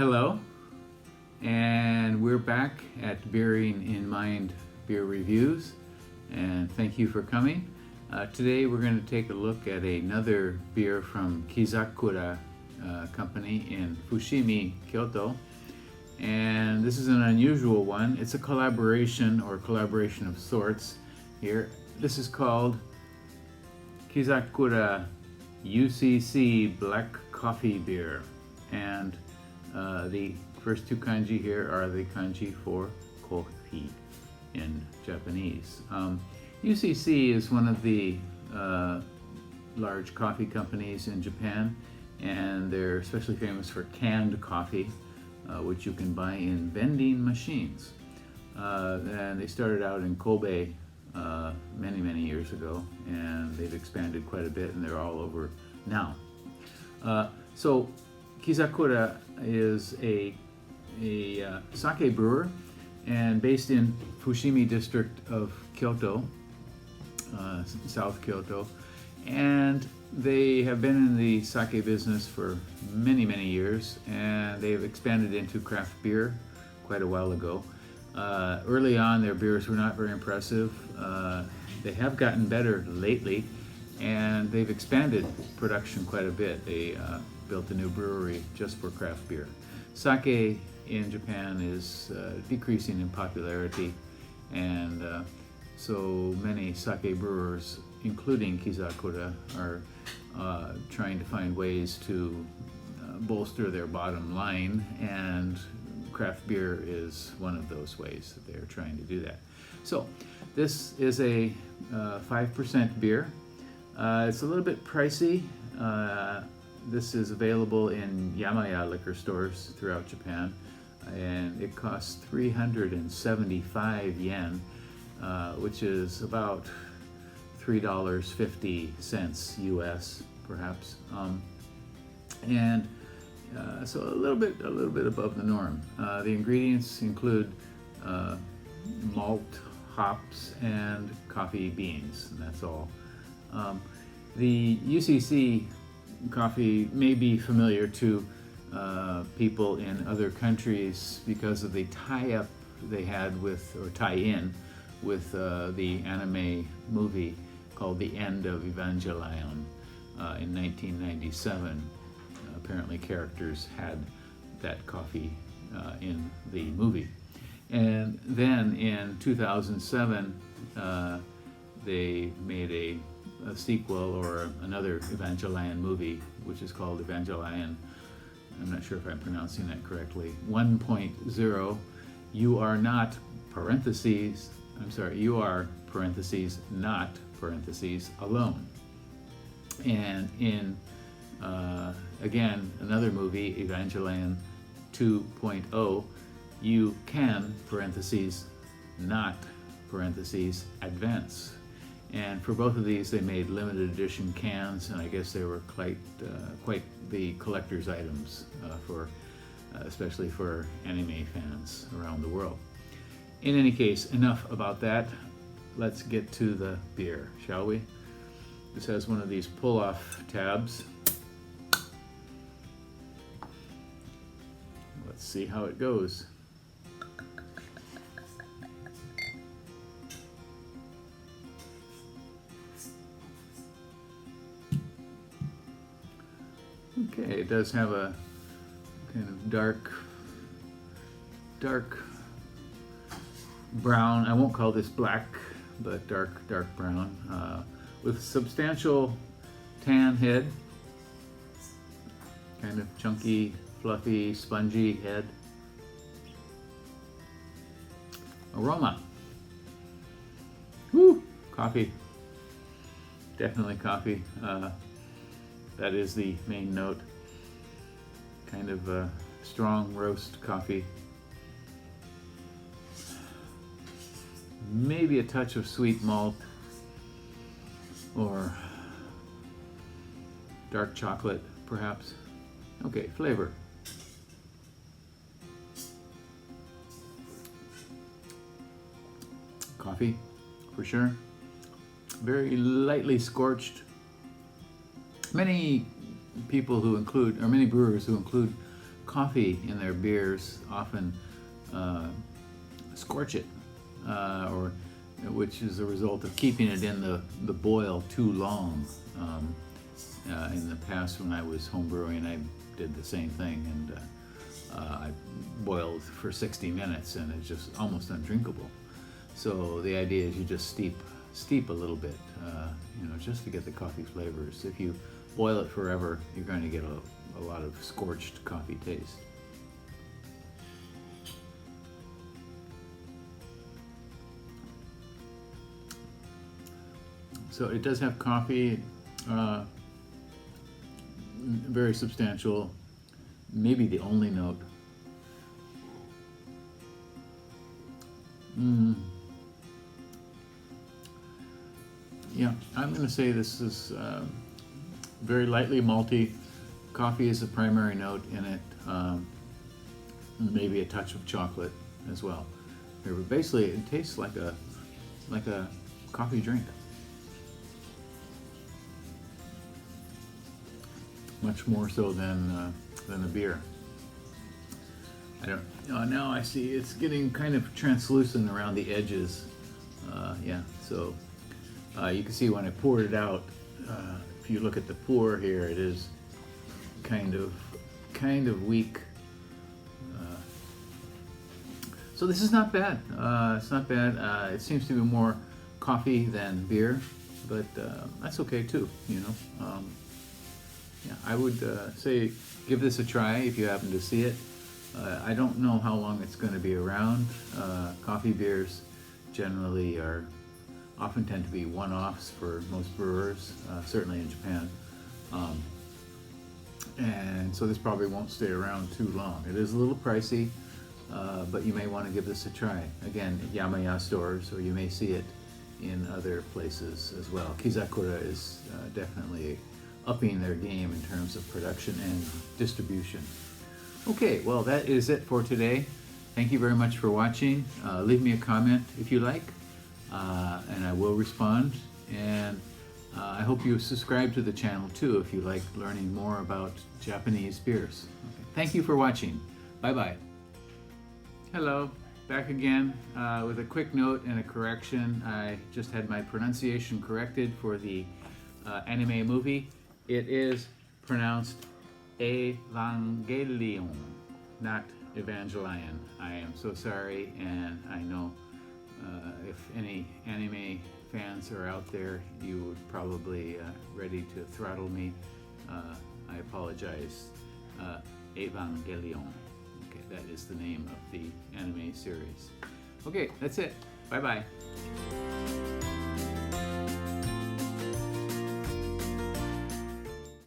Hello, and we're back at Bearing in Mind Beer Reviews, and thank you for coming. Today we're going to take a look at another beer from Kizakura company in Fushimi, Kyoto, and this is an unusual one. It's a collaboration of sorts here. This is called Kizakura UCC Black Coffee Beer, and the first two kanji here are the kanji for kofi in Japanese. UCC is one of the large coffee companies in Japan, and they're especially famous for canned coffee, which you can buy in vending machines. And they started out in Kobe many years ago, and they've expanded quite a bit, and they're all over now. So Kizakura is a sake brewer and based in Fushimi district of Kyoto, South Kyoto, and they have been in the sake business for many years, and they've expanded into craft beer quite a while ago. Early on, their beers were not very impressive. They have gotten better lately, and they've expanded production quite a bit. They built a new brewery just for craft beer. Sake in Japan is decreasing in popularity, and so many sake brewers, including Kizakura, are trying to find ways to bolster their bottom line, and craft beer is one of those ways that they're trying to do that. So this is a 5% beer. It's a little bit pricey. This is available in Yamaya liquor stores throughout Japan, and it costs 375 yen, which is about $3.50 US, perhaps, and so a little bit above the norm. The ingredients include malt, hops, and coffee beans, and that's all. The UCC coffee may be familiar to people in other countries because of the tie-up they had with, or tie-in with, the anime movie called The End of Evangelion in 1997. Apparently characters had that coffee in the movie. And then in 2007, they made a sequel or another Evangelion movie, which is called Evangelion, I'm not sure if I'm pronouncing that correctly, 1.0. You are not parentheses, you are parentheses, not parentheses, alone. And in again, another movie, Evangelion 2.0, you can parentheses, not parentheses, advance. And for both of these, they made limited edition cans, and I guess they were quite the collector's items for, especially for anime fans around the world. In any case, enough about that. Let's get to the beer, shall we? This has one of these pull-off tabs. Let's see how it goes. Okay, it does have a kind of dark brown. I won't call this black, but dark brown, with substantial tan head, kind of chunky, fluffy, spongy head. Aroma. Woo! Coffee. Definitely coffee. That is the main note. Kind of a strong roast coffee. Maybe a touch of sweet malt or dark chocolate, perhaps. Okay, flavor. Coffee, for sure. Very lightly scorched. Many people who include, or many brewers who include coffee in their beers often scorch it, or which is a result of keeping it in the boil too long. In the past, when I was homebrewing, I did the same thing, and I boiled for 60 minutes, and it's just almost undrinkable. So the idea is you just steep a little bit, just to get the coffee flavors. If you boil it forever, you're going to get a lot of scorched coffee taste. So it does have coffee, very substantial, maybe the only note. Yeah, I'm going to say this is very lightly malty. Coffee is the primary note in it, maybe a touch of chocolate as well. But basically, it tastes like a coffee drink. Much more so than a beer. I don't. Now I see it's getting kind of translucent around the edges. So you can see when I poured it out. If you look at the pour here, it is kind of weak. So this is not bad. It's not bad. It seems to be more coffee than beer, but that's okay too. I would say give this a try if you happen to see it. I don't know how long it's going to be around. Coffee beers generally often tend to be one-offs for most brewers, certainly in Japan. And so this probably won't stay around too long. It is a little pricey, but you may want to give this a try. Again, at Yamaya stores, or you may see it in other places as well. Kizakura is definitely upping their game in terms of production and distribution. Okay, well, that is it for today. Thank you very much for watching. Leave me a comment if you like, and I will respond. And I hope you subscribe to the channel too if you like learning more about Japanese beers. Okay. Thank you for watching. Bye-bye. Hello, back again with a quick note and a correction. I just had my pronunciation corrected for the anime movie. It is pronounced Evangelion, not Evangelion. I am so sorry, and I know if any anime fans are out there, you would probably ready to throttle me. I apologize. Evangelion. Okay, that is the name of the anime series. Okay, that's it. Bye-bye.